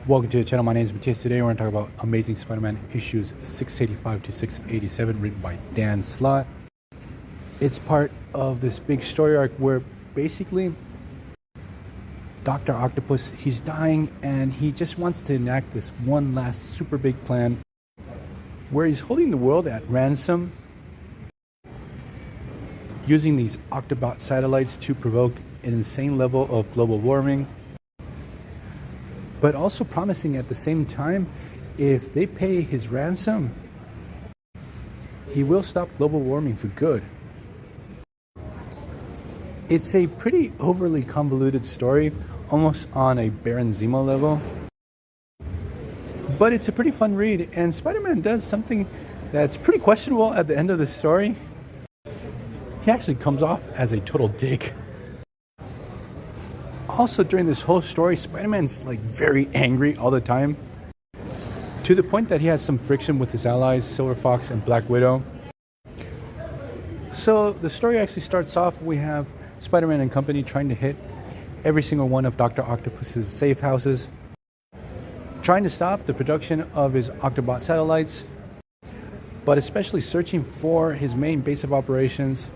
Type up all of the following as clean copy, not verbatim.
Welcome to the channel. My name is Matthias. Today we're going to talk about Amazing Spider-Man issues 685 to 687, written by Dan Slott. It's part of this big story arc where basically Dr. Octopus, he's dying and he just wants to enact this one last super big plan where he's holding the world at ransom using these Octobot satellites to provoke an insane level of global warming, but also promising at the same time, if they pay his ransom, he will stop global warming for good. It's a pretty overly convoluted story, almost on a Baron Zemo level, but it's a pretty fun read, and Spider-Man does something that's pretty questionable at the end of the story. He actually comes off as a total dick. Also, during this whole story, Spider-Man's like very angry all the time, to the point that he has some friction with his allies, Silver Fox and Black Widow. So the story actually starts off, we have Spider-Man and company trying to hit every single one of Dr. Octopus's safe houses, trying to stop the production of his Octobot satellites, but especially searching for his main base of operations.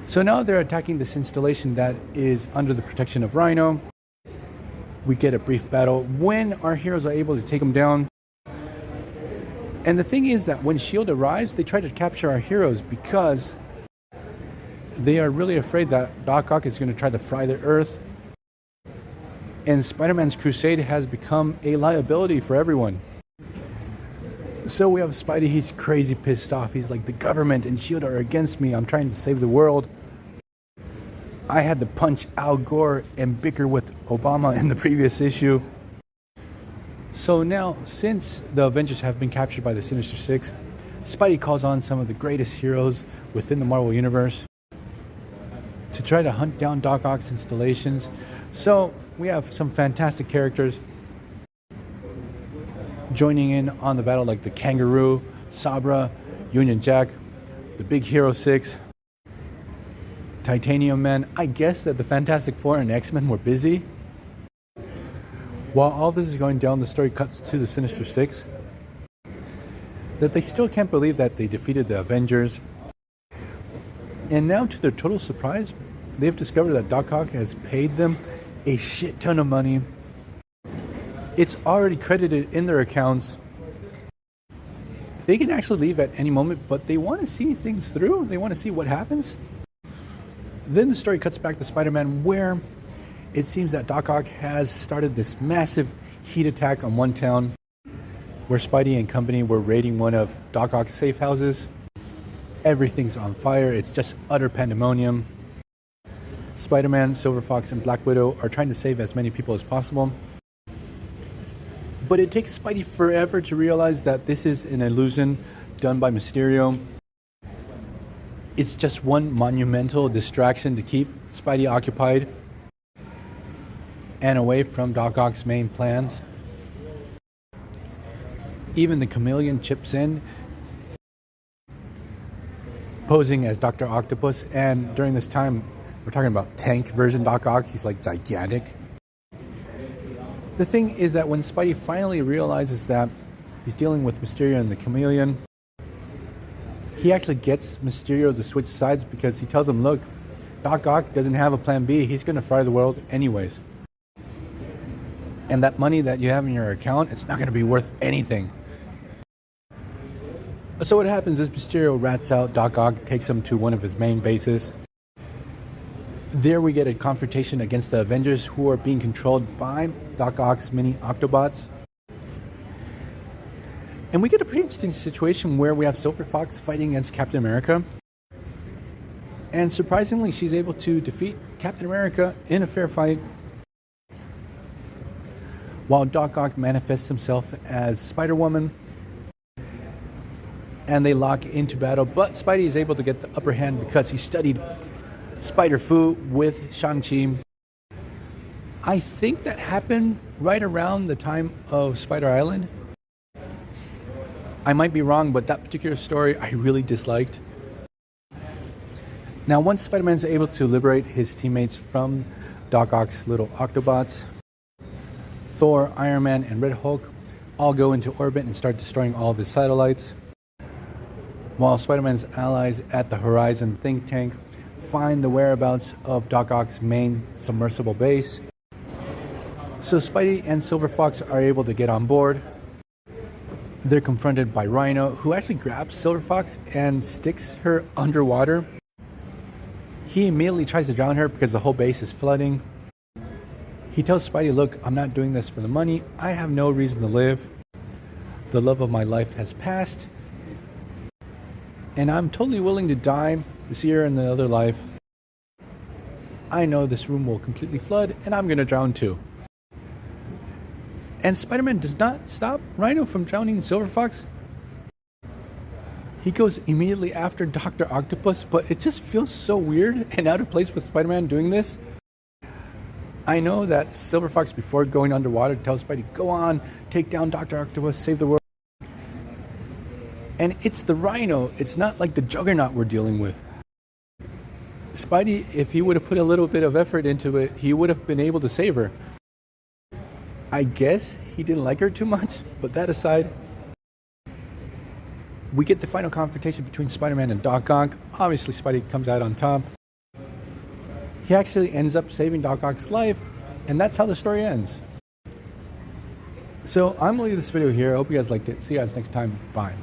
So now they're attacking this installation that is under the protection of Rhino. We get a brief battle when our heroes are able to take him down. And the thing is that when S.H.I.E.L.D. arrives, they try to capture our heroes because they are really afraid that Doc Ock is going to try to fry the Earth. And Spider-Man's crusade has become a liability for everyone. So we have Spidey, he's crazy pissed off. He's like, the government and S.H.I.E.L.D. are against me. I'm trying to save the world. I had to punch Al Gore and bicker with Obama in the previous issue. So now, since the Avengers have been captured by the Sinister Six, Spidey calls on some of the greatest heroes within the Marvel Universe to try to hunt down Doc Ock's installations. So we have some fantastic characters joining in on the battle, like the Kangaroo, Sabra, Union Jack, the Big Hero 6, Titanium Man. I guess that the Fantastic Four and X-Men were busy. While all this is going down, the story cuts to the Sinister Six, that they still can't believe that they defeated the Avengers. And now, to their total surprise, they've discovered that Doc Ock has paid them a shit ton of money. It's already credited in their accounts. They can actually leave at any moment, but they want to see things through. They want to see what happens. Then the story cuts back to Spider-Man, where it seems that Doc Ock has started this massive heat attack on one town, where Spidey and company were raiding one of Doc Ock's safe houses. Everything's on fire. It's just utter pandemonium. Spider-Man, Silver Fox, and Black Widow are trying to save as many people as possible. But it takes Spidey forever to realize that this is an illusion done by Mysterio. It's just one monumental distraction to keep Spidey occupied and away from Doc Ock's main plans. Even the Chameleon chips in, posing as Dr. Octopus, and during this time, we're talking about tank version Doc Ock. He's like gigantic. The thing is that when Spidey finally realizes that he's dealing with Mysterio and the Chameleon, he actually gets Mysterio to switch sides because he tells him, look, Doc Ock doesn't have a plan B. He's going to fry the world anyways. And that money that you have in your account, it's not going to be worth anything. So what happens is Mysterio rats out Doc Ock, takes him to one of his main bases. There we get a confrontation against the Avengers, who are being controlled by Doc Ock's mini Octobots. And we get a pretty interesting situation where we have Silver Fox fighting against Captain America. And surprisingly, she's able to defeat Captain America in a fair fight, while Doc Ock manifests himself as Spider-Woman. And they lock into battle, but Spidey is able to get the upper hand because he studied Spider-Fu with Shang-Chi. I think that happened right around the time of Spider Island. I might be wrong, but that particular story I really disliked. Now, once Spider-Man is able to liberate his teammates from Doc Ock's little Octobots, Thor, Iron Man, and Red Hulk all go into orbit and start destroying all of his satellites, while Spider-Man's allies at the Horizon think tank find the whereabouts of Doc Ock's main submersible base. So Spidey and Silver Fox are able to get on board. They're confronted by Rhino, who actually grabs Silver Fox and sticks her underwater. He immediately tries to drown her because the whole base is flooding. He tells Spidey, look, I'm not doing this for the money. I have no reason to live. The love of my life has passed. And I'm totally willing to die to see her in the other life. I know this room will completely flood, and I'm going to drown too. And Spider-Man does not stop Rhino from drowning Silver Fox. He goes immediately after Dr. Octopus, but it just feels so weird and out of place with Spider-Man doing this. I know that Silver Fox, before going underwater, tells Spidey, go on, take down Dr. Octopus, save the world. And it's the Rhino. It's not like the Juggernaut we're dealing with. Spidey, if he would have put a little bit of effort into it, he would have been able to save her. I guess he didn't like her too much, but that aside, we get the final confrontation between Spider-Man and Doc Ock. Obviously, Spidey comes out on top. He actually ends up saving Doc Ock's life, and that's how the story ends. So I'm going to leave this video here. I hope you guys liked it. See you guys next time. Bye.